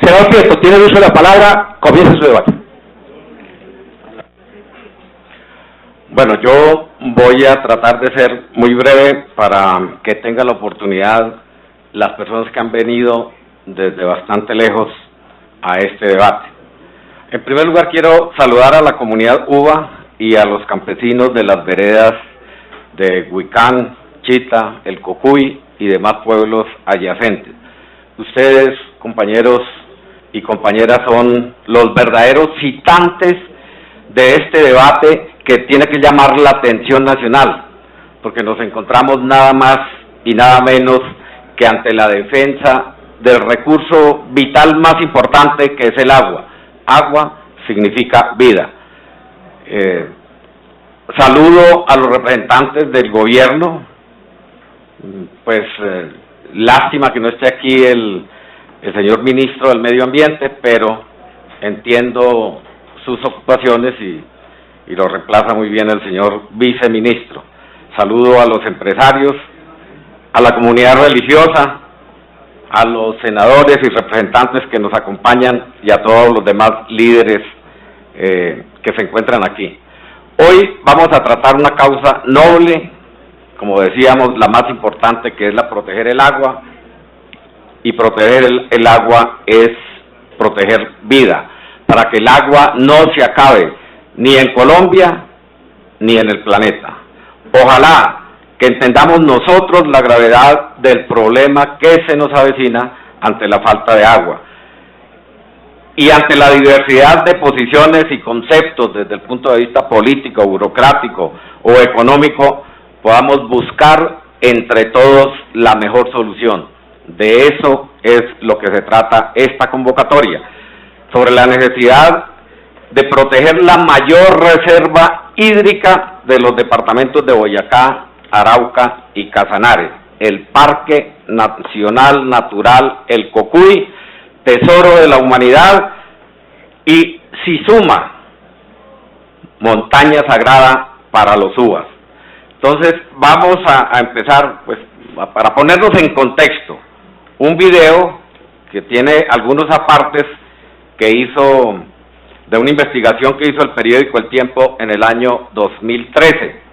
Senador Prieto, tiene el uso de la palabra, comienza su debate. Bueno, yo voy a tratar de ser muy breve para que tenga la oportunidad las personas que han venido desde bastante lejos a este debate. En primer lugar, quiero saludar a la comunidad UBA y a los campesinos de las veredas de Huicán, Chita, El Cocuy y demás pueblos adyacentes. Ustedes, compañeros y compañeras, son los verdaderos citantes de este debate que tiene que llamar la atención nacional, porque nos encontramos nada más y nada menos que ante la defensa del recurso vital más importante, que es el agua. Agua significa vida. Saludo a los representantes del gobierno, pues lástima que no esté aquí el señor ministro del Medio Ambiente, pero entiendo sus ocupaciones y lo reemplaza muy bien el señor viceministro. Saludo a los empresarios, a la comunidad religiosa, a los senadores y representantes que nos acompañan y a todos los demás líderes que se encuentran aquí. Hoy vamos a tratar una causa noble, como decíamos, la más importante, que es la proteger el agua, y proteger el agua es proteger vida, para que el agua no se acabe, ni en Colombia, ni en el planeta. Ojalá que entendamos nosotros la gravedad del problema que se nos avecina ante la falta de agua. Y ante la diversidad de posiciones y conceptos desde el punto de vista político, burocrático o económico, podamos buscar entre todos la mejor solución. De eso es lo que se trata esta convocatoria, sobre la necesidad de proteger la mayor reserva hídrica de los departamentos de Boyacá, Arauca y Casanare, el Parque Nacional Natural El Cocuy, tesoro de la humanidad, y Sisuma, montaña sagrada para los uvas. Entonces vamos a empezar, pues, para ponernos en contexto, un video que tiene algunos apartes que hizo de una investigación que hizo el periódico El Tiempo en el año 2013,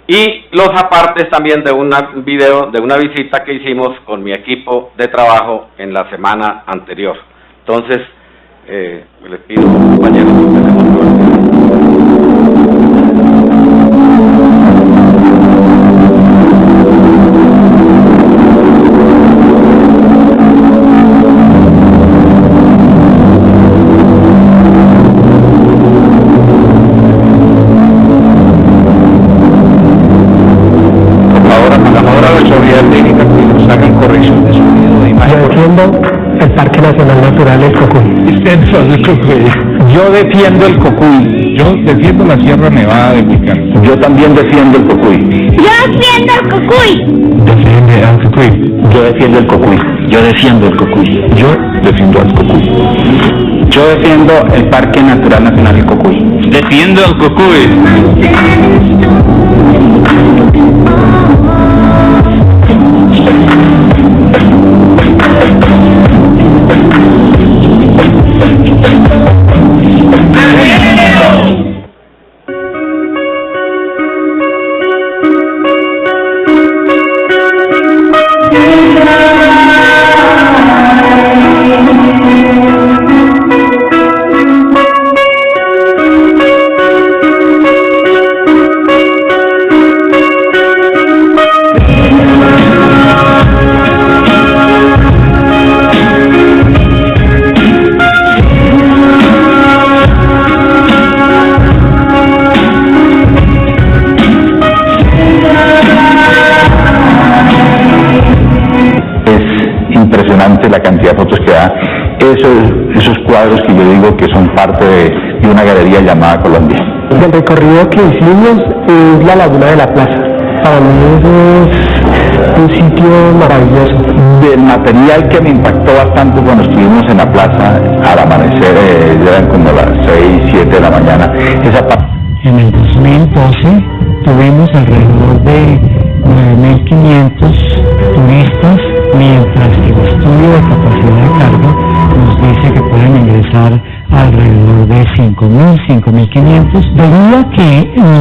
y los apartes también de un video de una visita que hicimos con mi equipo de trabajo en la semana anterior. Entonces, les pido, compañeros, que empecemos con el Parque Nacional Natural El Cocuy. Yo defiendo el Cocuy. Yo defiendo la Sierra Nevada de Huicán. Yo también defiendo el Cocuy. Yo defiendo el Cocuy. Defiende al Cocuy. Yo defiendo el Cocuy. Yo defiendo el Cocuy. Yo defiendo al Cocuy. Yo defiendo el Parque Natural Nacional El Cocuy. Defiendo el Cocuy. La cantidad de fotos que da, esos cuadros que yo digo que son parte de una galería llamada Colombia. El recorrido que hicimos es la Laguna de la Plaza. Para mí es un sitio maravilloso. Del material que me impactó bastante cuando estuvimos en la plaza al amanecer, ya eran como las 6, 7 de la mañana, esa parte. En el 2012 tuvimos alrededor de 9.500 turistas, mientras que el estudio de capacidad de carga 5.000, 5.500, debido a que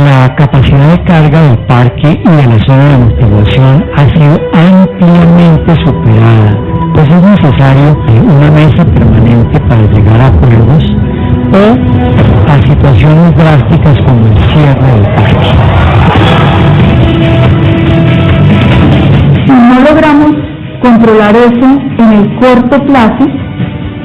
la capacidad de carga del parque y de la zona de amortiguación ha sido ampliamente superada. Pues es necesario una mesa permanente para llegar a acuerdos o a situaciones drásticas como el cierre del parque. Si no logramos controlar eso en el corto plazo,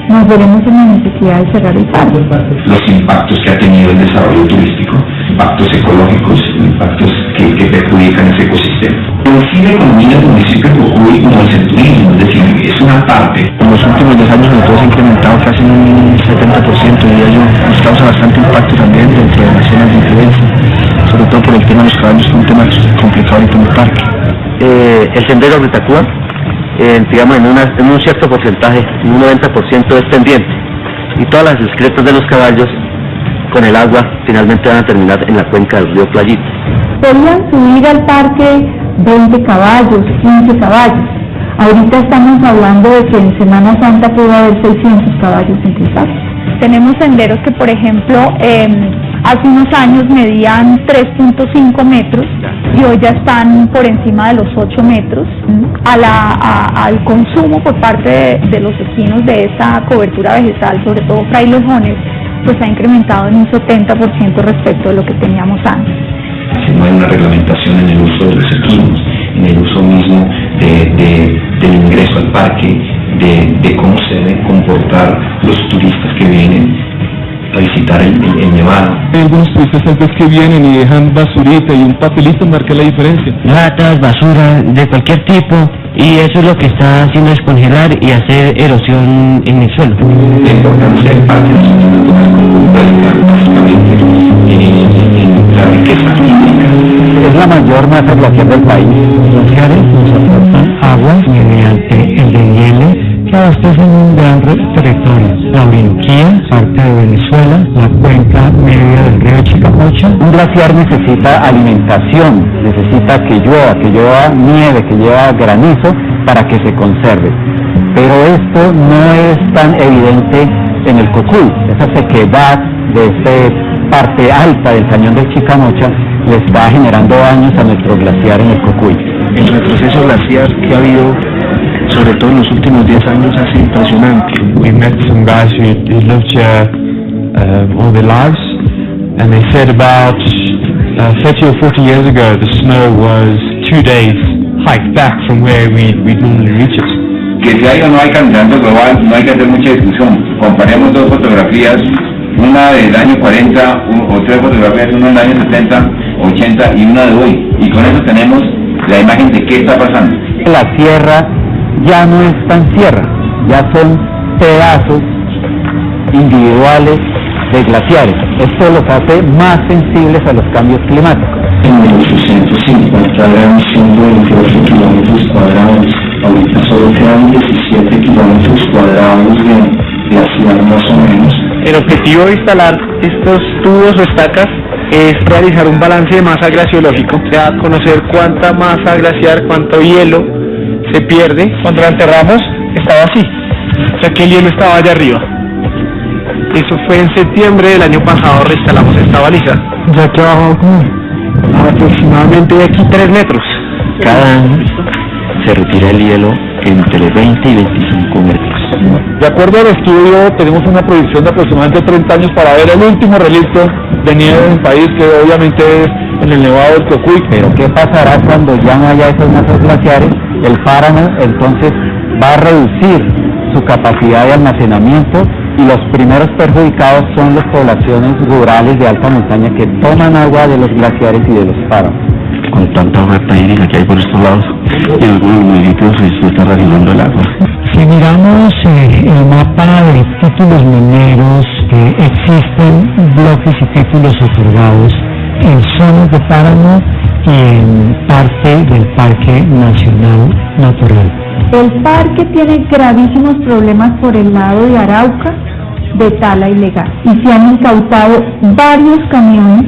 nos veremos en la necesidad de cerrar el parque. Los impactos que ha tenido el desarrollo turístico, impactos ecológicos, impactos que perjudican ese ecosistema. En sí, la economía del municipio de Cocuy, como es el turismo, es decir, es una parte. En los últimos 10 años nosotros hemos incrementado casi un 70%, diría yo. Nos causa bastante impacto también dentro de las zonas de influencia, sobre todo por el tema de los caballos, que es un tema complicado ahorita en el parque. El sendero de Tacúa, digamos, en un cierto porcentaje, un 90% es pendiente, y todas las excretas de los caballos con el agua finalmente van a terminar en la cuenca del río Playita. Podrían subir al parque 20 caballos, 15 caballos. Ahorita estamos hablando de que en Semana Santa puede haber 600 caballos en el parque. Tenemos senderos que, por ejemplo, hace unos años medían 3.5 metros y hoy ya están por encima de los 8 metros. Al consumo por parte de los equinos de esa cobertura vegetal, sobre todo frailejones, pues ha incrementado en un 70% respecto de lo que teníamos antes. Si no hay una reglamentación en el uso de los equinos, en el uso mismo del ingreso al parque, de cómo se deben comportar los turistas que vienen a visitar el Nevado. Hay algunos turistas tal vez que vienen y dejan basurita y un papelito marca la diferencia. Latas, basura, de cualquier tipo, y eso es lo que está haciendo es congelar y hacer erosión en el suelo. La importancia del parque básicamente en la riqueza hídrica. Es la mayor masa glaciar del país. Los glaciares nos aportan agua mediante el deshielo que abastecen un gran territorio. La Orinoquía, parte de Venezuela, la cuenca media del río Chicamocha. Un glaciar necesita alimentación, necesita que llueva nieve, que llueva granizo para que se conserve. Pero esto no es tan evidente en el Cocuy. Esa sequedad de esta parte alta del cañón del Chicamocha le está generando daños a nuestro glaciar en el Cocuy. El retroceso glaciar que ha habido, sobre todo en los últimos 10 años, ha sido impresionante. We met some guys who lived here all their lives, and they said about 30 or 40 years ago the snow was 2 days hike back from where we'd normally reach it. Que si hay o no hay calentamiento global, no hay que hacer mucha discusión. Comparemos dos fotografías, una del año 40 o tres fotografías, una del año 70, 80 y una de hoy. Y con eso tenemos la imagen de qué está pasando. La sierra ya no es tan sierra, ya son pedazos individuales de glaciares. Esto los hace más sensibles a los cambios climáticos. En 1850 eran 128 kilómetros cuadrados, ahorita solo quedan 17 kilómetros cuadrados de glaciar más o menos. El objetivo de instalar estos tubos o estacas es realizar un balance de masa glaciológico, o sea, conocer cuánta masa glaciar, cuánto hielo se pierde. Cuando la enterramos estaba así, o sea que el hielo estaba allá arriba. Eso fue en septiembre del año pasado, reinstalamos esta baliza. Ya que abajo Aproximadamente de aquí 3 metros. Cada año se retira el hielo entre 20 y 25 metros. De acuerdo al estudio, tenemos una proyección de aproximadamente 30 años para ver el último relicto de nieve en el país, que obviamente es en el Nevado del Cocuy. Pero ¿qué pasará cuando ya no haya esas masas glaciares? El páramo entonces va a reducir su capacidad de almacenamiento, y los primeros perjudicados son las poblaciones rurales de alta montaña que toman agua de los glaciares y de los páramos. Con tanta oferta hídrica que hay por estos lados, en algunos municipios se está racionando el agua. Si miramos el mapa de títulos mineros, existen bloques y títulos otorgados en zonas de páramo y en parte del Parque Nacional Natural. El parque tiene gravísimos problemas por el lado de Arauca de tala ilegal y se han incautado varios camiones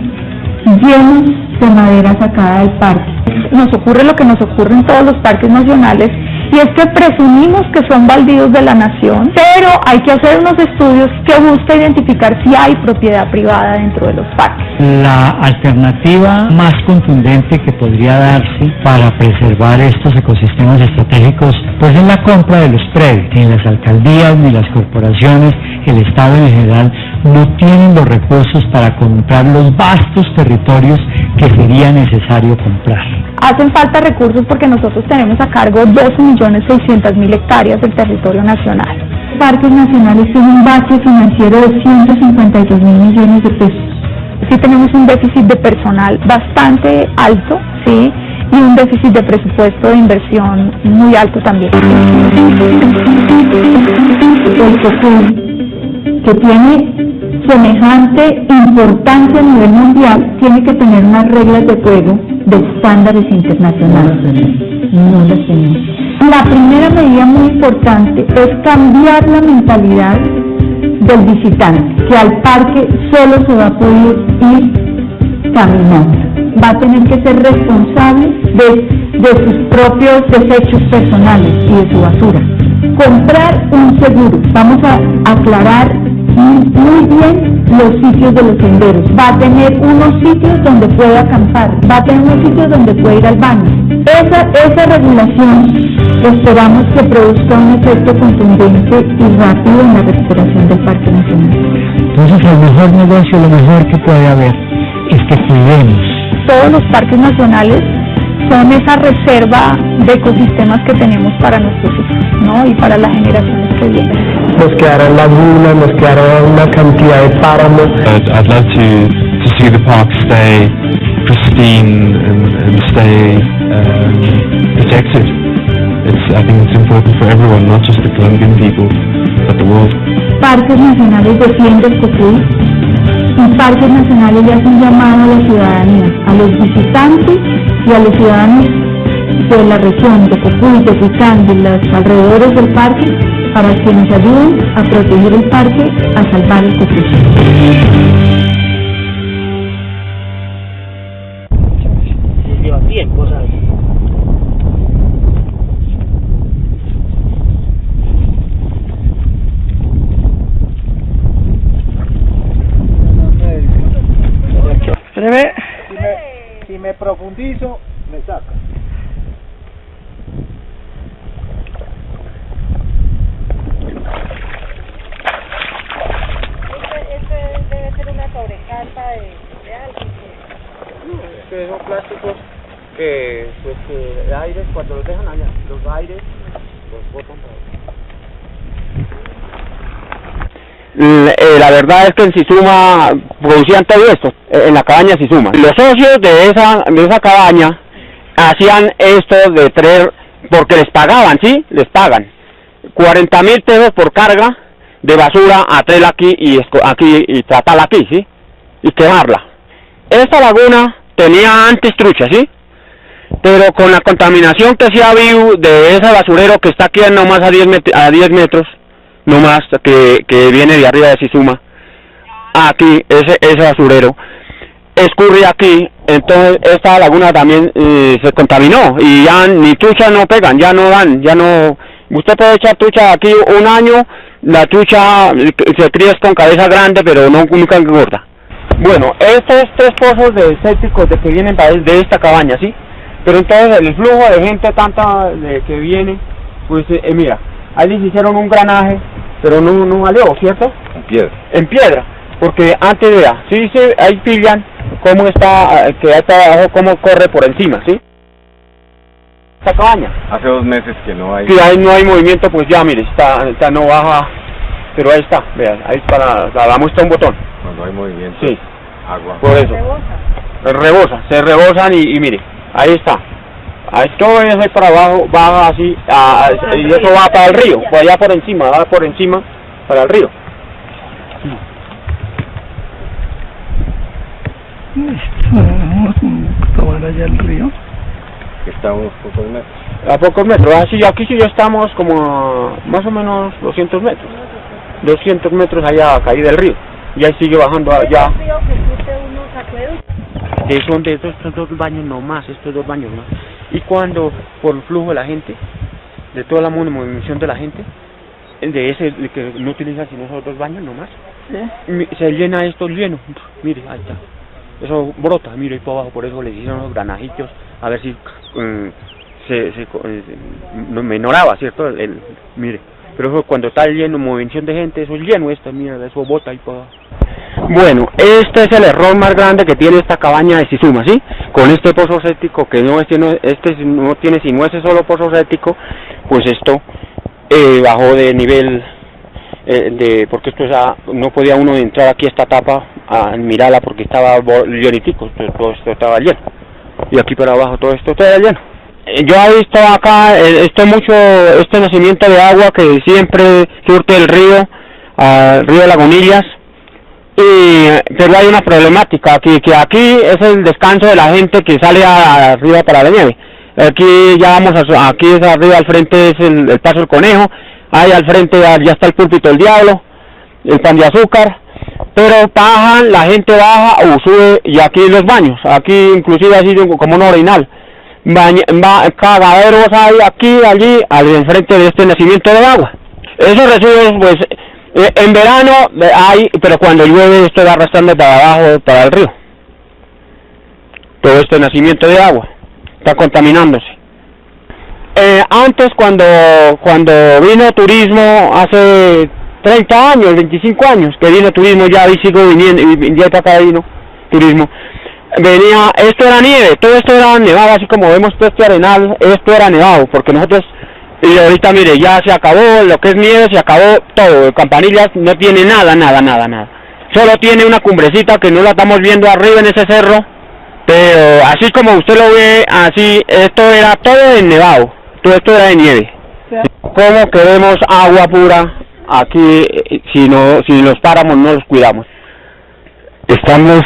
llenos de madera sacada del parque. Nos ocurre lo que nos ocurre en todos los parques nacionales, y es que presumimos que son baldíos de la nación, pero hay que hacer unos estudios que busquen identificar si hay propiedad privada dentro de los parques. La alternativa más contundente que podría darse para preservar estos ecosistemas estratégicos pues es la compra de los predios. Ni las alcaldías ni las corporaciones, el Estado en general, no tienen los recursos para comprar los vastos territorios que sería necesario comprar. Hacen falta recursos porque nosotros tenemos a cargo 2.600.000 hectáreas del territorio nacional. Parques nacionales tienen un bache financiero de 152.000 millones de pesos. Sí tenemos un déficit de personal bastante alto, sí, y un déficit de presupuesto de inversión muy alto también. El COCUY, que tiene semejante importancia a nivel mundial, tiene que tener unas reglas de juego de estándares internacionales. No las tenemos. La primera medida muy importante es cambiar la mentalidad del visitante, que al parque solo se va a poder ir caminando. Va a tener que ser responsable de sus propios desechos personales y de su basura. Comprar un seguro. Vamos a aclarar muy bien los sitios de los senderos. Va a tener unos sitios donde puede acampar, va a tener unos sitios donde puede ir al baño. Esa regulación esperamos que produzca un efecto contundente y rápido en la recuperación del Parque Nacional. Entonces el mejor negocio, lo mejor que puede haber es que cuidemos. Todos los parques nacionales son esa reserva de ecosistemas que tenemos para nuestros hijos, ¿no? Y para las generaciones que vienen. Nos quedarán lagunas, nos quedará una cantidad de páramos. I'd love to see the park stay pristine and stay protected. I think it's important for everyone, not just the Colombian people, but the world. Parques Nacionales defiende el COCUY y Parques Nacionales le hacen llamado a la ciudadanía, a los visitantes y a los ciudadanos de la región de COCUY, de Cuitán, de los alrededores del parque, para que nos ayuden a proteger el parque, a salvar el COCUY. Lleva tiempo, ¿sabes? Si me profundizo, me saca. Este debe ser una sobrecarga de algo. Que son plásticos que, pues, que aires, cuando los dejan allá, los aires los botan para allá. La verdad es que en Sisuma producían todo esto, en la cabaña Sisuma. Los socios de esa cabaña hacían esto de traer, porque les pagaban, ¿sí? Les pagan 40.000 pesos por carga de basura a traerla aquí y tratarla aquí, ¿sí? Y quemarla. Esta laguna tenía antes trucha, ¿sí? Pero con la contaminación que se ha habido de ese basurero que está aquí nomás a 10 metros, no más que viene de arriba de Sisuma, aquí ese basurero escurre aquí, entonces esta laguna también se contaminó y ya ni truchas no pegan, ya no dan, usted puede echar trucha aquí un año, la trucha se cría con cabeza grande pero nunca engorda. Bueno, estos 3 pozos de sépticos que vienen de esta cabaña, ¿sí? Pero entonces el flujo de gente tanta que viene, pues mira, ahí les hicieron un granaje, pero no valió, ¿cierto? En piedra. En piedra, porque antes vea, sí, ahí pillan cómo está, que ahí está abajo, cómo corre por encima, ¿sí? Esta cabaña. Hace 2 meses que no hay. Sí, ahí no hay movimiento, pues ya, mire, está no baja, pero ahí está, vean, ahí está, la muestra un botón. Cuando hay movimiento. Sí. Agua. Por eso. Se rebosan y mire, ahí está. Todo eso ahí para abajo, baja así, y eso va para el río, por allá por encima, va por encima para el río. ¿Tomar allá el río? Que está a unos pocos metros. A pocos metros, así aquí sí ya estamos como más o menos 200 metros. 200 metros allá caí del río, y ahí sigue bajando allá. Son de estos 2 baños no más, estos 2 baños más. Y cuando por el flujo de la gente, de toda la movilización de la gente, de ese que no utiliza sino esos 2 baños nomás, ¿sí? Se llena esto lleno, mire, ahí está, eso brota, mire ahí por abajo, por eso le hicieron los granajitos, a ver si menoraba, ¿cierto? Mire, pero eso cuando está lleno, movilización de gente, eso es lleno, esto, mira, eso bota ahí por abajo. Bueno, este es el error más grande que tiene esta cabaña de Sisuma, ¿sí? Con este pozo séptico, que no tiene sino ese solo pozo séptico, pues esto bajó de nivel, porque esto no podía uno entrar aquí a esta tapa a mirarla porque estaba llenitico, todo esto estaba lleno, y aquí para abajo todo esto estaba lleno. Yo he visto acá este nacimiento de agua que siempre surte el río, al río de Lagunillas, pero hay una problemática, que aquí es el descanso de la gente que sale arriba para la nieve. Aquí ya aquí es arriba al frente es el Paso del Conejo, ahí al frente ya está el Púlpito del Diablo, el Pan de Azúcar, pero la gente baja o sube, y aquí los baños, aquí inclusive así como un orinal, cagaderos hay aquí, allí, al enfrente de este nacimiento de agua. Esos residuos, pues, en verano hay, pero cuando llueve esto va arrastrando para abajo, para el río. Todo este nacimiento de agua está contaminándose. Antes, cuando vino turismo, hace 30 años, 25 años, que vino turismo, ya ahí sigo viniendo, y ya acá vino turismo, venía, esto era nieve, todo esto era nevado, así como vemos todo este arenal, esto era nevado, porque nosotros, y ahorita mire, ya se acabó, lo que es nieve se acabó todo, Campanillas no tiene nada, solo tiene una cumbrecita que no la estamos viendo arriba en ese cerro, pero así como usted lo ve, así, esto era todo de nevado, todo esto era de nieve. ¿Cómo queremos agua pura aquí si los páramos no los cuidamos? Estamos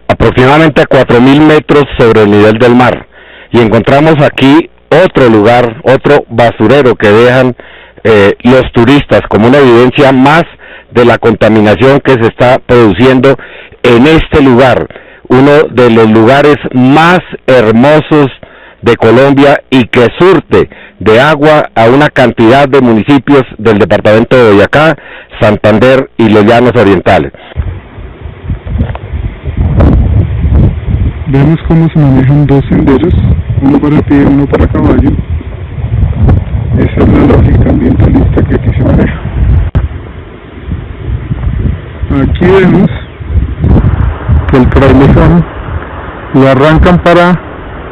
aproximadamente a 4.000 metros sobre el nivel del mar, y encontramos aquí otro lugar, otro basurero que dejan los turistas como una evidencia más de la contaminación que se está produciendo en este lugar, uno de los lugares más hermosos de Colombia y que surte de agua a una cantidad de municipios del departamento de Boyacá, Santander y los Llanos Orientales. Vemos cómo se manejan 2 senderos, uno para pie y uno para caballo. Esa es la lógica ambientalista que aquí se maneja. Aquí vemos que el trailezón lo arrancan para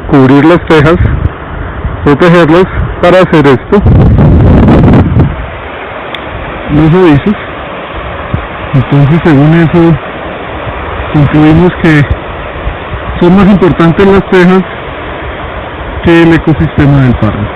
cubrir las tejas, protegerlos para hacer esto. Los avisos. Entonces, según eso, concluimos que son más importantes las tejas que el ecosistema del páramo.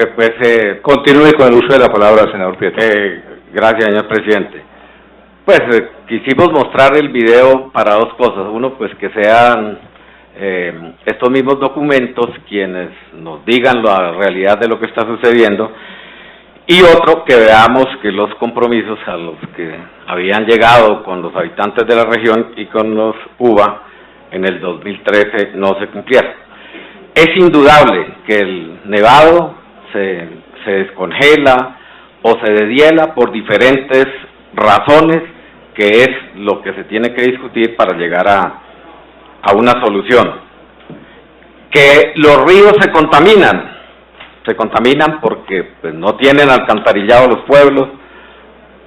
que pues... Continúe con el uso de la palabra, senador Prieto. Gracias, señor presidente. Pues quisimos mostrar el video para dos cosas. Uno, pues que sean estos mismos documentos quienes nos digan la realidad de lo que está sucediendo, y otro, que veamos que los compromisos a los que habían llegado con los habitantes de la región y con los UBA en el 2013 no se cumplieron. Es indudable que el nevado se descongela o se deshiela por diferentes razones, que es lo que se tiene que discutir para llegar a una solución. Que los ríos se contaminan porque pues, no tienen alcantarillado los pueblos,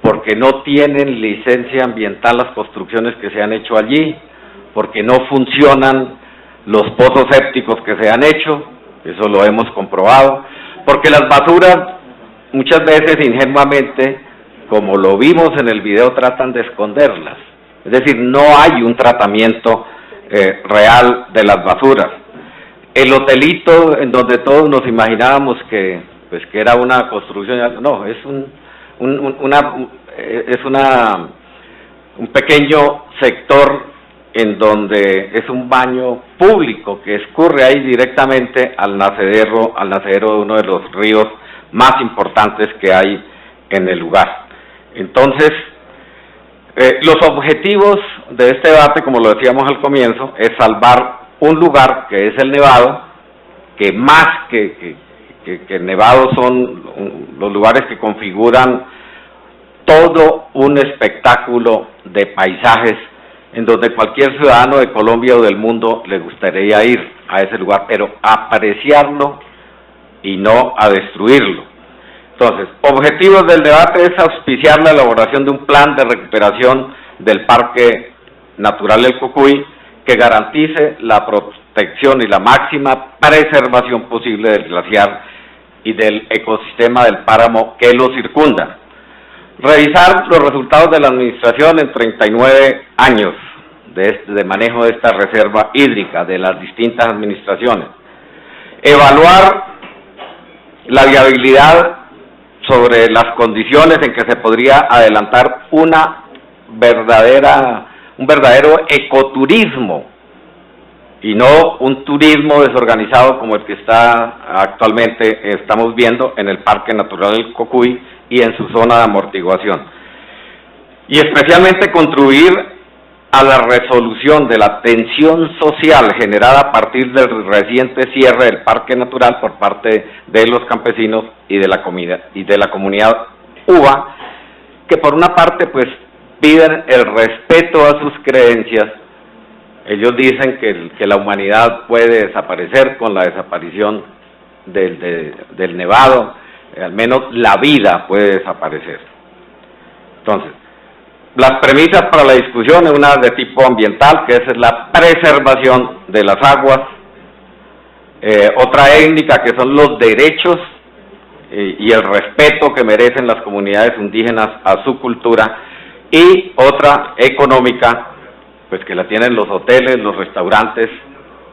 porque no tienen licencia ambiental las construcciones que se han hecho allí, porque no funcionan los pozos sépticos que se han hecho, eso lo hemos comprobado, porque las basuras muchas veces ingenuamente, como lo vimos en el video, tratan de esconderlas. Es decir, no hay un tratamiento real de las basuras. El hotelito en donde todos nos imaginábamos que era una construcción, no, es un pequeño sector en donde es un baño público que escurre ahí directamente al nacedero de uno de los ríos más importantes que hay en el lugar. Entonces, los objetivos de este debate, como lo decíamos al comienzo, es salvar un lugar que es el Nevado, que más que el Nevado son los lugares que configuran todo un espectáculo de paisajes en donde cualquier ciudadano de Colombia o del mundo le gustaría ir a ese lugar, pero a apreciarlo y no a destruirlo. Entonces, objetivos del debate es auspiciar la elaboración de un plan de recuperación del Parque Natural del Cocuy que garantice la protección y la máxima preservación posible del glaciar y del ecosistema del páramo que lo circunda. Revisar los resultados de la administración en 39 años de manejo de esta reserva hídrica de las distintas administraciones. Evaluar la viabilidad sobre las condiciones en que se podría adelantar un verdadero ecoturismo y no un turismo desorganizado como el que estamos viendo en el Parque Natural del Cocuy y en su zona de amortiguación. Y especialmente contribuir a la resolución de la tensión social generada a partir del reciente cierre del Parque Natural por parte de los campesinos y de la comunidad UBA, que por una parte pues piden el respeto a sus creencias. Ellos dicen que la humanidad puede desaparecer con la desaparición del Nevado, al menos la vida puede desaparecer. Entonces, las premisas para la discusión es una de tipo ambiental, que es la preservación de las aguas, otra étnica que son los derechos y el respeto que merecen las comunidades indígenas a su cultura, y otra económica, pues que la tienen los hoteles, los restaurantes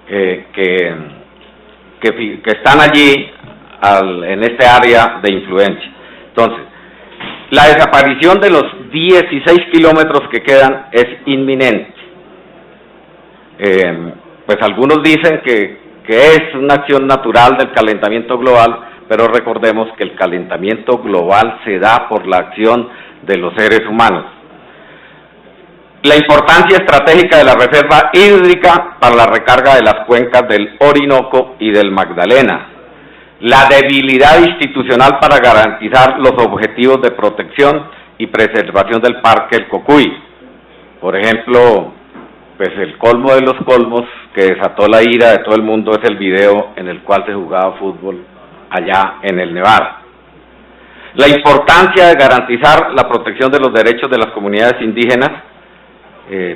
que están allí en este área de influencia. Entonces, la desaparición de los 16 kilómetros que quedan es inminente. Pues algunos dicen que es una acción natural del calentamiento global, pero recordemos que el calentamiento global se da por la acción de los seres humanos. La importancia estratégica de la reserva hídrica para la recarga de las cuencas del Orinoco y del Magdalena. La debilidad institucional para garantizar los objetivos de protección y preservación del Parque El Cocuy. Por ejemplo, pues el colmo de los colmos que desató la ira de todo el mundo es el video en el cual se jugaba fútbol allá en el Nevado. La importancia de garantizar la protección de los derechos de las comunidades indígenas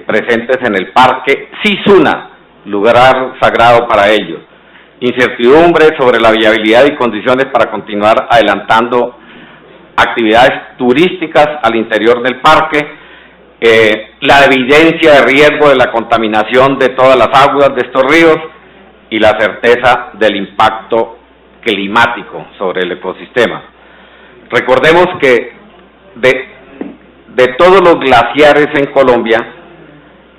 presentes en el Parque Sisuna, lugar sagrado para ellos. Incertidumbre sobre la viabilidad y condiciones para continuar adelantando actividades turísticas al interior del parque, la evidencia de riesgo de la contaminación de todas las aguas de estos ríos y la certeza del impacto climático sobre el ecosistema. Recordemos que de todos los glaciares en Colombia,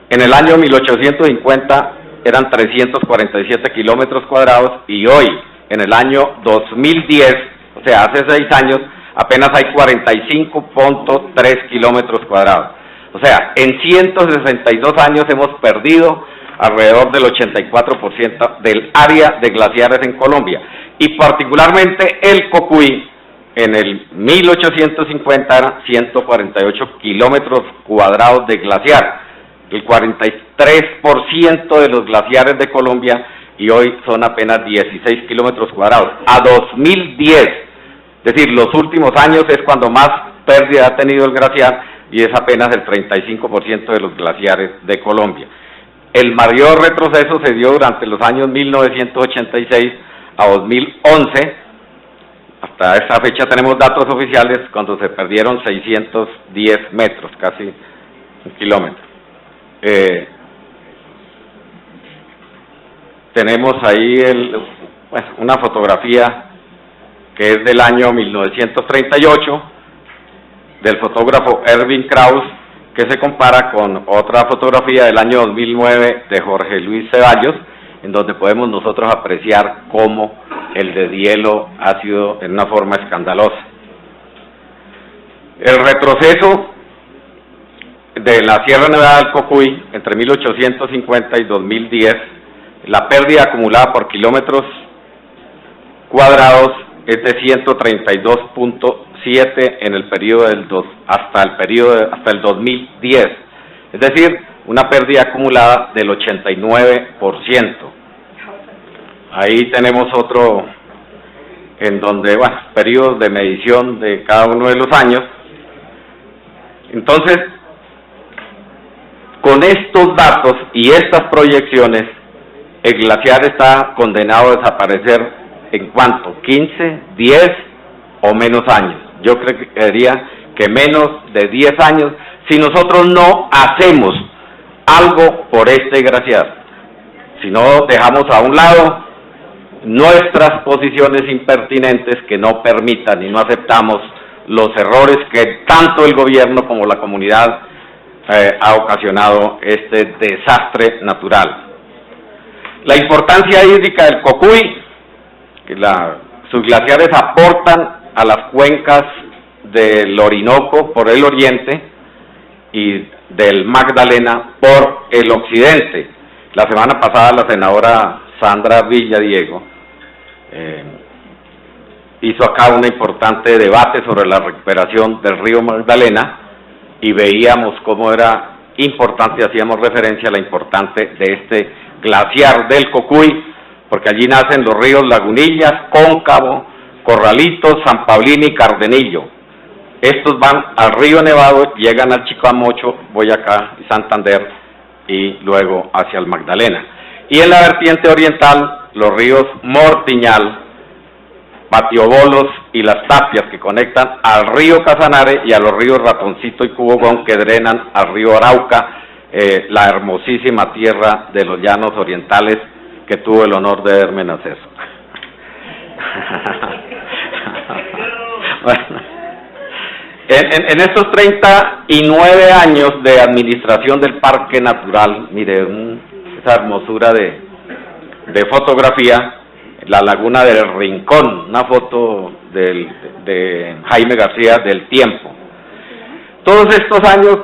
en el año 1850 eran 347 kilómetros cuadrados y hoy, en el año 2010, o sea, hace 6 años, apenas hay 45.3 kilómetros cuadrados. O sea, en 162 años hemos perdido alrededor del 84% del área de glaciares en Colombia. Y particularmente el Cocuy, en el 1850 eran 148 kilómetros cuadrados de glaciar, el 43% de los glaciares de Colombia, y hoy son apenas 16 kilómetros cuadrados. A 2010, es decir, los últimos años es cuando más pérdida ha tenido el glaciar, y es apenas el 35% de los glaciares de Colombia. El mayor retroceso se dio durante los años 1986 a 2011, hasta esa fecha tenemos datos oficiales, cuando se perdieron 610 metros, casi un kilómetro. Tenemos ahí una fotografía que es del año 1938, del fotógrafo Erwin Krauss, que se compara con otra fotografía del año 2009 de Jorge Luis Ceballos, en donde podemos nosotros apreciar cómo el deshielo ha sido en una forma escandalosa. El retroceso de la Sierra Nevada del Cocuy entre 1850 y 2010, la pérdida acumulada por kilómetros cuadrados es de 132.7 en el periodo hasta el 2010, es decir, una pérdida acumulada del 89%. Ahí tenemos otro en donde, periodos de medición de cada uno de los años. Entonces, con estos datos y estas proyecciones, el glaciar está condenado a desaparecer en ¿cuánto? 15, 10 o menos años. Yo creería que menos de 10 años, si nosotros no hacemos algo por este glaciar, si no dejamos a un lado nuestras posiciones impertinentes que no permitan y no aceptamos los errores que tanto el gobierno como la comunidad ha ocasionado este desastre natural. La importancia hídrica del Cocuy, que sus glaciares aportan a las cuencas del Orinoco por el oriente y del Magdalena por el occidente. La semana pasada la senadora Sandra Villadiego hizo acá un importante debate sobre la recuperación del río Magdalena y veíamos cómo era importante, hacíamos referencia a la importancia de este glaciar del Cocuy, porque allí nacen los ríos Lagunillas, Cóncavo, Corralitos, San Pablín y Cardenillo. Estos van al río Nevado, llegan al Chicamocho, Boyacá y Santander y luego hacia el Magdalena. Y en la vertiente oriental, los ríos Mortiñal, Patiobolos y Las Tapias, que conectan al río Casanare y a los ríos Ratoncito y Cubogón, que drenan al río Arauca, la hermosísima tierra de los llanos orientales que tuvo el honor de verme nacer. Bueno, en estos 39 años de administración del Parque Natural, mire, esa hermosura de fotografía, la Laguna del Rincón, una foto de Jaime García del Tiempo. Todos estos años,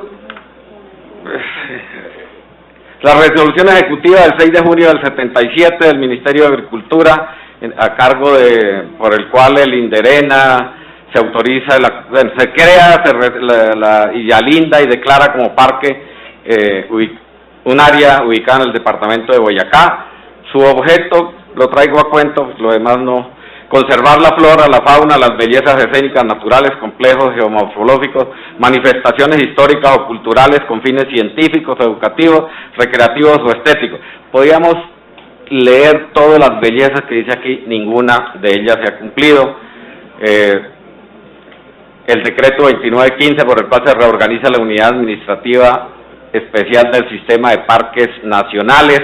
la resolución ejecutiva del 6 de junio del 77 del Ministerio de Agricultura, a cargo por el cual el Inderena se autoriza, se crea y alinda y declara como parque un área ubicada en el departamento de Boyacá. Su objeto, lo traigo a cuento, lo demás no: conservar la flora, la fauna, las bellezas escénicas naturales, complejos geomorfológicos, manifestaciones históricas o culturales con fines científicos, educativos, recreativos o estéticos. Podríamos leer todas las bellezas que dice aquí, ninguna de ellas se ha cumplido. El decreto 2915, por el cual se reorganiza la unidad administrativa especial del sistema de parques nacionales,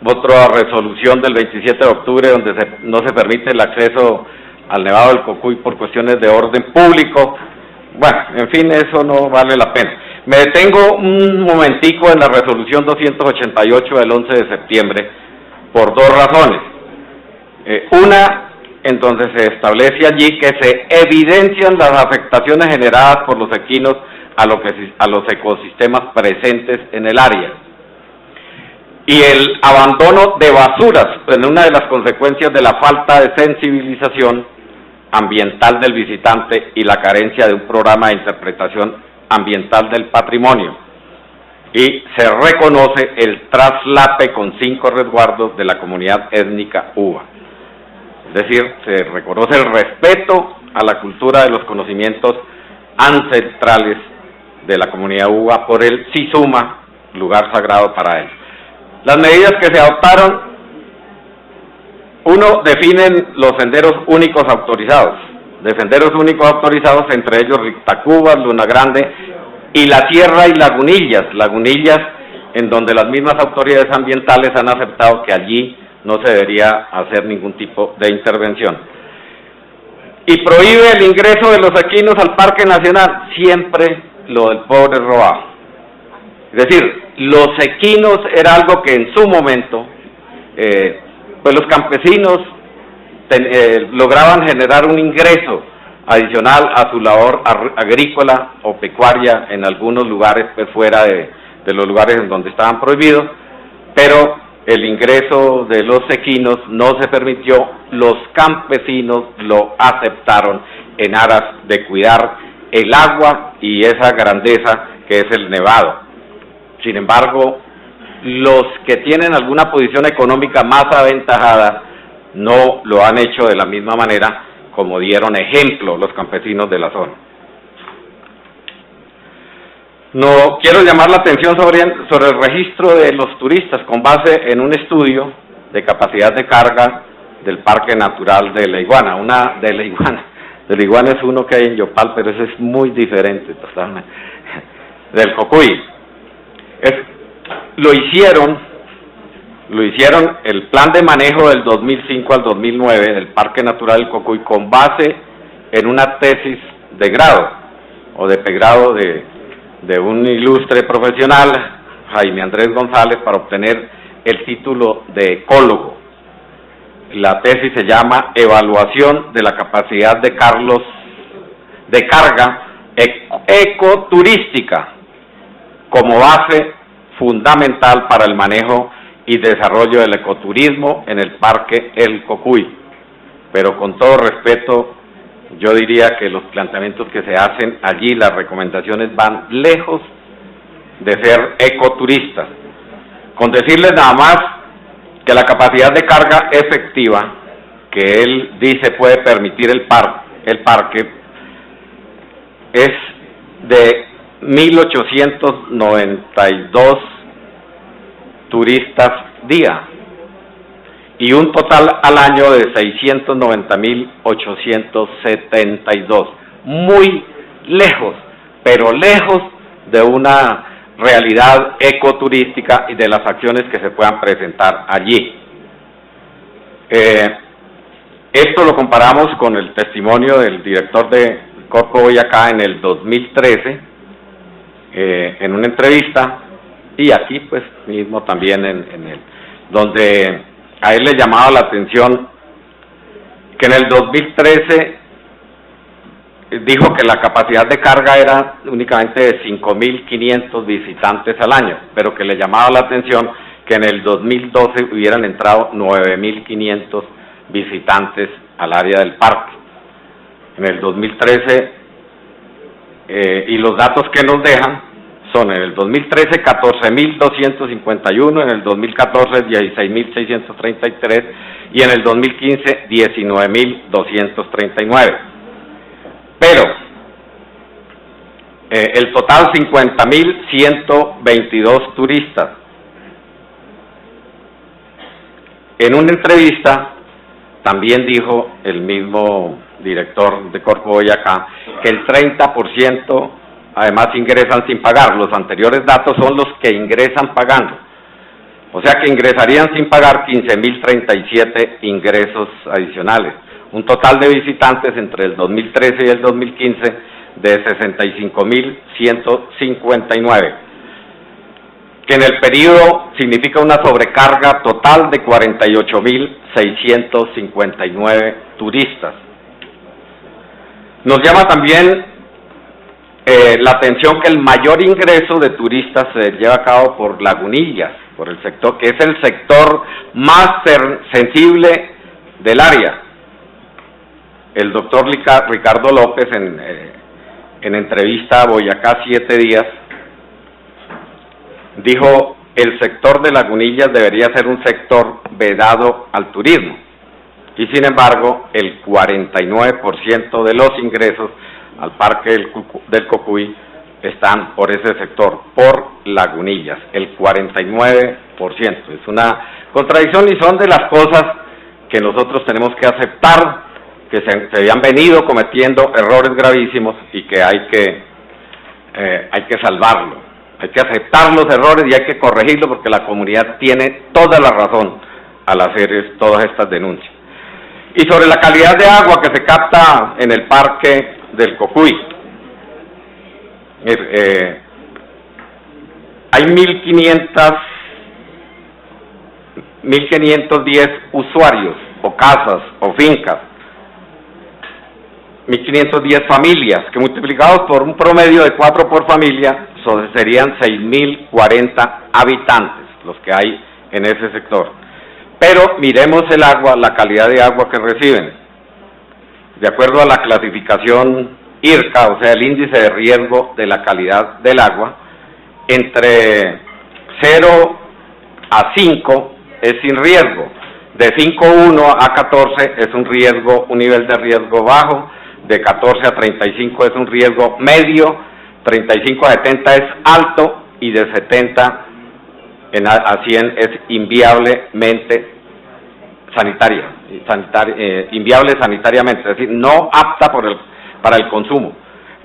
otra resolución del 27 de octubre donde no se permite el acceso al Nevado del Cocuy por cuestiones de orden público. Bueno, en fin, eso no vale la pena. Me detengo un momentico en la resolución 288 del 11 de septiembre por dos razones. Una, en donde se establece allí que se evidencian las afectaciones generadas por los equinos a los ecosistemas presentes en el área. Y el abandono de basuras, en una de las consecuencias de la falta de sensibilización ambiental del visitante y la carencia de un programa de interpretación ambiental del patrimonio. Y se reconoce el traslape con 5 resguardos de la comunidad étnica uva. Es decir, se reconoce el respeto a la cultura de los conocimientos ancestrales de la comunidad uva por el Sisuma, lugar sagrado para ellos. Las medidas que se adoptaron: uno, definen los senderos únicos autorizados. De senderos únicos autorizados, entre ellos Rictacubas, Luna Grande y La Sierra y Lagunillas, en donde las mismas autoridades ambientales han aceptado que allí no se debería hacer ningún tipo de intervención. Y prohíbe el ingreso de los equinos al Parque Nacional, siempre lo del pobre robado. Es decir, los equinos era algo que en su momento, pues los campesinos lograban generar un ingreso adicional a su labor agrícola o pecuaria en algunos lugares, pues fuera de los lugares en donde estaban prohibidos, pero el ingreso de los equinos no se permitió. Los campesinos lo aceptaron en aras de cuidar el agua y esa grandeza que es el nevado. Sin embargo, los que tienen alguna posición económica más aventajada no lo han hecho de la misma manera como dieron ejemplo los campesinos de la zona. No quiero llamar la atención sobre el registro de los turistas con base en un estudio de capacidad de carga del Parque Natural de la Iguana. De la Iguana es uno que hay en Yopal, pero ese es muy diferente totalmente del Cocuy. Lo hicieron el plan de manejo del 2005 al 2009 del Parque Natural del Cocuy con base en una tesis de grado o de pregrado de un ilustre profesional, Jaime Andrés González, para obtener el título de ecólogo. La tesis se llama Evaluación de la capacidad de carga ecoturística como base fundamental para el manejo y desarrollo del ecoturismo en el Parque El Cocuy. Pero con todo respeto, yo diría que los planteamientos que se hacen allí, las recomendaciones van lejos de ser ecoturistas. Con decirles nada más que la capacidad de carga efectiva que él dice puede permitir el parque es de 1.892 turistas día y un total al año de 690.872. Muy lejos, pero lejos de una realidad ecoturística y de las acciones que se puedan presentar allí. Esto lo comparamos con el testimonio del director de Corpo Boyacá en el 2013, en una entrevista, y aquí pues mismo también donde a él le llamaba la atención que en el 2013 dijo que la capacidad de carga era únicamente de 5.500 visitantes al año, pero que le llamaba la atención que en el 2012 hubieran entrado 9.500 visitantes al área del parque. En el 2013, y los datos que nos dejan son en el 2013 14.251, en el 2014 16.633 y en el 2015 19.239. Pero el total 50.122 turistas. En una entrevista también dijo el mismo director de Corpo Boyacá que el 30% además ingresan sin pagar. Los anteriores datos son los que ingresan pagando. O sea que ingresarían sin pagar 15.037 ingresos adicionales. Un total de visitantes entre el 2013 y el 2015 de 65.159. Que en el periodo significa una sobrecarga total de 48.659 turistas. Nos llama también la atención que el mayor ingreso de turistas se lleva a cabo por Lagunillas, por el sector, que es el sector más sensible del área. El doctor Ricardo López, en entrevista a Boyacá 7 días, dijo: el sector de Lagunillas debería ser un sector vedado al turismo, y sin embargo el 49% de los ingresos al Parque del Cocuy están por ese sector, por Lagunillas, el 49%. Es una contradicción y son de las cosas que nosotros tenemos que aceptar, que se habían venido cometiendo errores gravísimos y que hay que salvarlo. Hay que aceptar los errores y hay que corregirlos porque la comunidad tiene toda la razón al hacer todas estas denuncias. Y sobre la calidad de agua que se capta en el Parque del Cocuy, hay 1.510 usuarios o casas o fincas, 1.510 familias, que multiplicados por un promedio de 4 por familia, serían 6.040 habitantes los que hay en ese sector. Pero miremos el agua, la calidad de agua que reciben. De acuerdo a la clasificación IRCA, o sea, el índice de riesgo de la calidad del agua, entre 0 a 5 es sin riesgo, de 5.1 a 14 es un nivel de riesgo bajo, de 14 a 35 es un riesgo medio, 35 a 70 es alto y de 70 a 100 es inviablemente inviable sanitariamente, es decir, no apta para el consumo.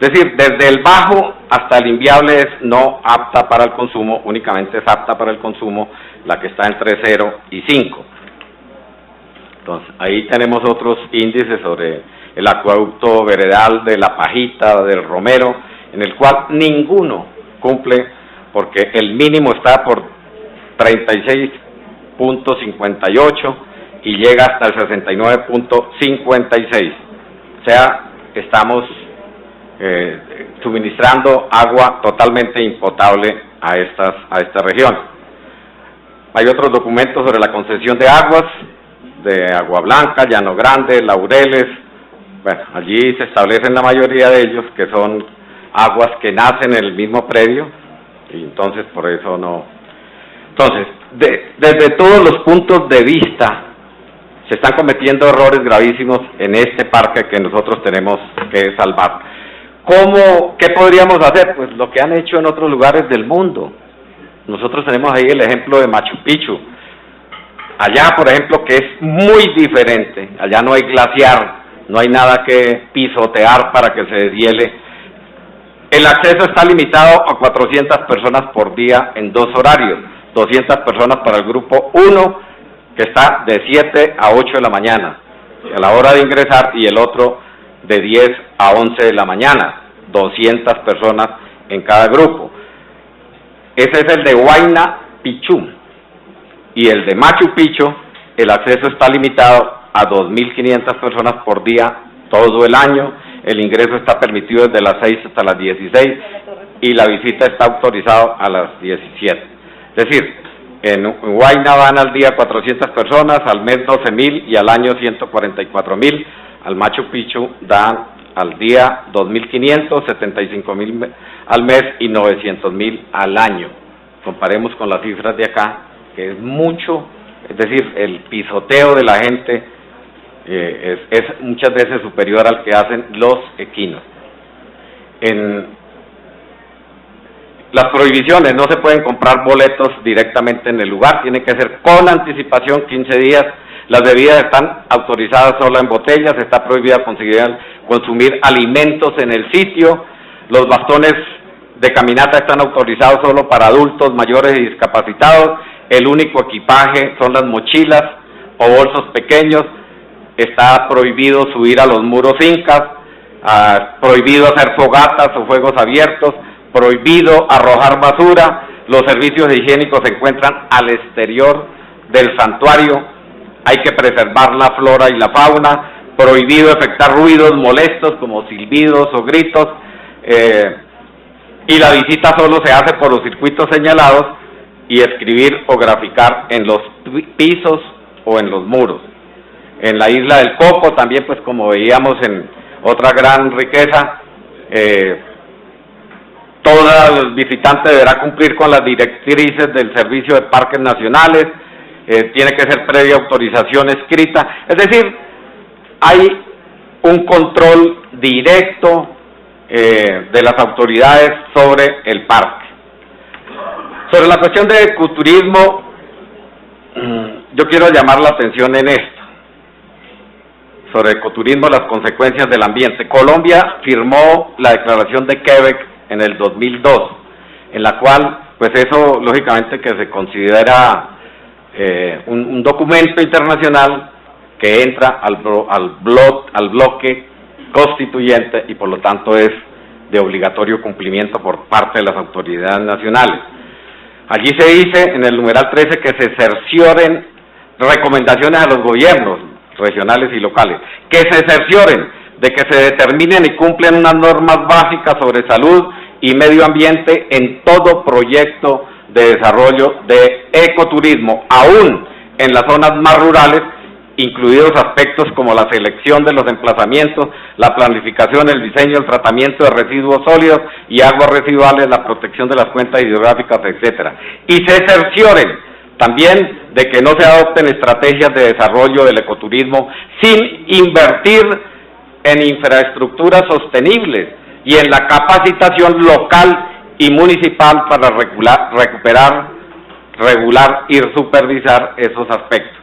Es decir, desde el bajo hasta el inviable es no apta para el consumo, únicamente es apta para el consumo la que está entre 0 y 5. Entonces, ahí tenemos otros índices sobre el acueducto veredal de La Pajita, del Romero, en el cual ninguno cumple porque el mínimo está por 36.58 y llega hasta el 69.56. O sea, estamos suministrando agua totalmente impotable a esta región. Hay otros documentos sobre la concesión de aguas, de Agua Blanca, Llano Grande, Laureles. Bueno, allí se establecen la mayoría de ellos que son aguas que nacen en el mismo predio, y entonces por eso no. Entonces, desde todos los puntos de vista se están cometiendo errores gravísimos en este parque que nosotros tenemos que salvar. ¿Qué podríamos hacer? Pues lo que han hecho en otros lugares del mundo. Nosotros tenemos ahí el ejemplo de Machu Picchu. Allá, por ejemplo, que es muy diferente, allá no hay glaciar, no hay nada que pisotear para que se deshiele. El acceso está limitado a 400 personas por día en 2 horarios, 200 personas para el grupo 1, que está de 7 a 8 de la mañana, a la hora de ingresar, y el otro de 10 a 11 de la mañana, 200 personas en cada grupo. Ese es el de Huayna Picchu. Y el de Machu Picchu, el acceso está limitado a 2.500 personas por día todo el año, el ingreso está permitido desde las 6 hasta las 16 y la visita está autorizada a las 17. Es decir, en Huayna van al día 400 personas, al mes 12.000 y al año 144.000. Al Machu Picchu dan al día 2.500, 75.000 al mes y 900.000 al año. Comparemos con las cifras de acá, que es mucho, es decir, el pisoteo de la gente es muchas veces superior al que hacen los equinos. En las prohibiciones, no se pueden comprar boletos directamente en el lugar, tiene que ser con anticipación, 15 días. Las bebidas están autorizadas solo en botellas, está prohibida consumir alimentos en el sitio, los bastones de caminata están autorizados solo para adultos mayores y discapacitados, el único equipaje son las mochilas o bolsos pequeños, está prohibido subir a los muros incas, prohibido hacer fogatas o fuegos abiertos, prohibido arrojar basura, los servicios higiénicos se encuentran al exterior del santuario, hay que preservar la flora y la fauna, prohibido efectuar ruidos molestos como silbidos o gritos, y la visita solo se hace por los circuitos señalados y escribir o graficar en los pisos o en los muros. En la isla del Coco también, pues como veíamos en otra gran riqueza, todo visitante deberá cumplir con las directrices del Servicio de Parques Nacionales, tiene que ser previa autorización escrita, es decir, hay un control directo de las autoridades sobre el parque. Sobre la cuestión de ecoturismo, yo quiero llamar la atención en esto. Sobre ecoturismo, las consecuencias del ambiente. Colombia firmó la Declaración de Quebec en el 2002, en la cual, pues eso lógicamente que se considera un documento internacional que entra al bloque constituyente y por lo tanto es de obligatorio cumplimiento por parte de las autoridades nacionales. Allí se dice en el numeral 13 que se cercioren recomendaciones a los gobiernos regionales y locales, que se cercioren de que se determinen y cumplen unas normas básicas sobre salud y medio ambiente en todo proyecto de desarrollo de ecoturismo, aún en las zonas más rurales, incluidos aspectos como la selección de los emplazamientos, la planificación, el diseño, el tratamiento de residuos sólidos y aguas residuales, la protección de las cuencas hidrográficas, etcétera. Y se cercioren también de que no se adopten estrategias de desarrollo del ecoturismo sin invertir en infraestructuras sostenibles y en la capacitación local y municipal para regular y supervisar esos aspectos.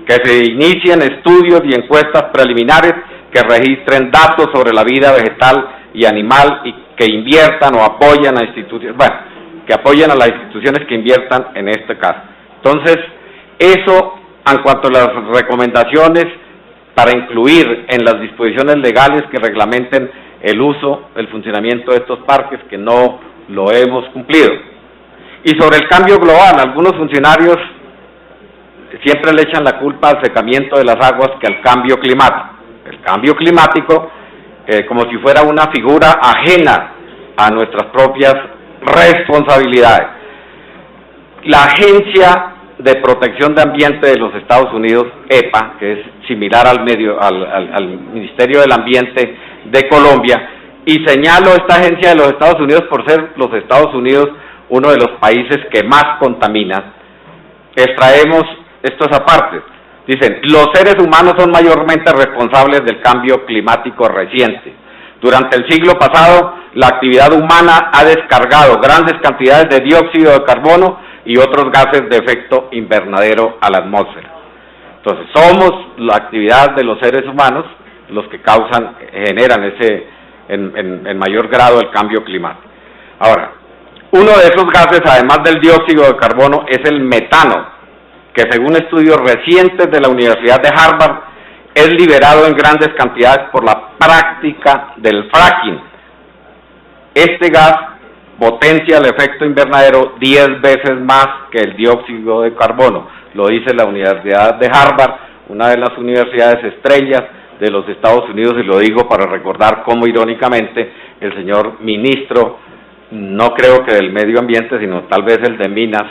Que se inicien estudios y encuestas preliminares que registren datos sobre la vida vegetal y animal y que inviertan o apoyen a instituciones, que apoyen a las instituciones que inviertan en este caso. Entonces, eso en cuanto a las recomendaciones para incluir en las disposiciones legales que reglamenten el uso, el funcionamiento de estos parques, que no lo hemos cumplido. Y sobre el cambio global, algunos funcionarios siempre le echan la culpa al secamiento de las aguas que al cambio climático. El cambio climático, como si fuera una figura ajena a nuestras propias responsabilidades. La Agencia de Protección de Ambiente de los Estados Unidos, EPA, que es similar al Ministerio del Ambiente de Colombia, y señalo esta agencia de los Estados Unidos por ser los Estados Unidos uno de los países que más contamina. Extraemos estos apartes. Dicen, los seres humanos son mayormente responsables del cambio climático reciente. Durante el siglo pasado, la actividad humana ha descargado grandes cantidades de dióxido de carbono y otros gases de efecto invernadero a la atmósfera. Entonces, somos la actividad de los seres humanos los que generan en mayor grado el cambio climático. Ahora, uno de esos gases, además del dióxido de carbono, es el metano, que según estudios recientes de la Universidad de Harvard, es liberado en grandes cantidades por la práctica del fracking. Este gas potencia el efecto invernadero 10 veces más que el dióxido de carbono, lo dice la Universidad de Harvard, una de las universidades estrellas de los Estados Unidos, y lo digo para recordar cómo irónicamente el señor ministro, no creo que del medio ambiente, sino tal vez el de Minas,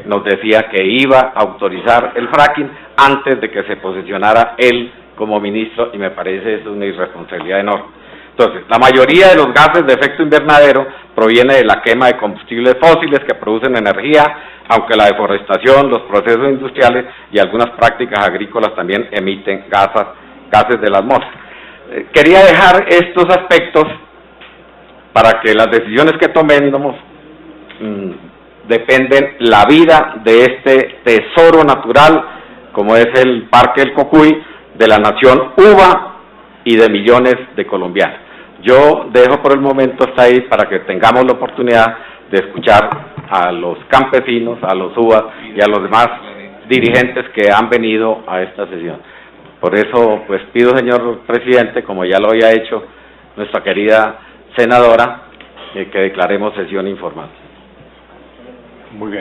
nos decía que iba a autorizar el fracking antes de que se posicionara él como ministro, y me parece eso una irresponsabilidad enorme. Entonces, la mayoría de los gases de efecto invernadero proviene de la quema de combustibles fósiles que producen energía, aunque la deforestación, los procesos industriales y algunas prácticas agrícolas también emiten gases de la atmósfera. Quería dejar estos aspectos para que las decisiones que tomemos dependen la vida de este tesoro natural, como es el Parque El Cocuy, de la nación Uva y de millones de colombianos. Yo dejo por el momento hasta ahí para que tengamos la oportunidad de escuchar a los campesinos, a los UAS y a los demás dirigentes que han venido a esta sesión. Por eso, pues pido, señor presidente, como ya lo había hecho nuestra querida senadora, que declaremos sesión informal. Muy bien.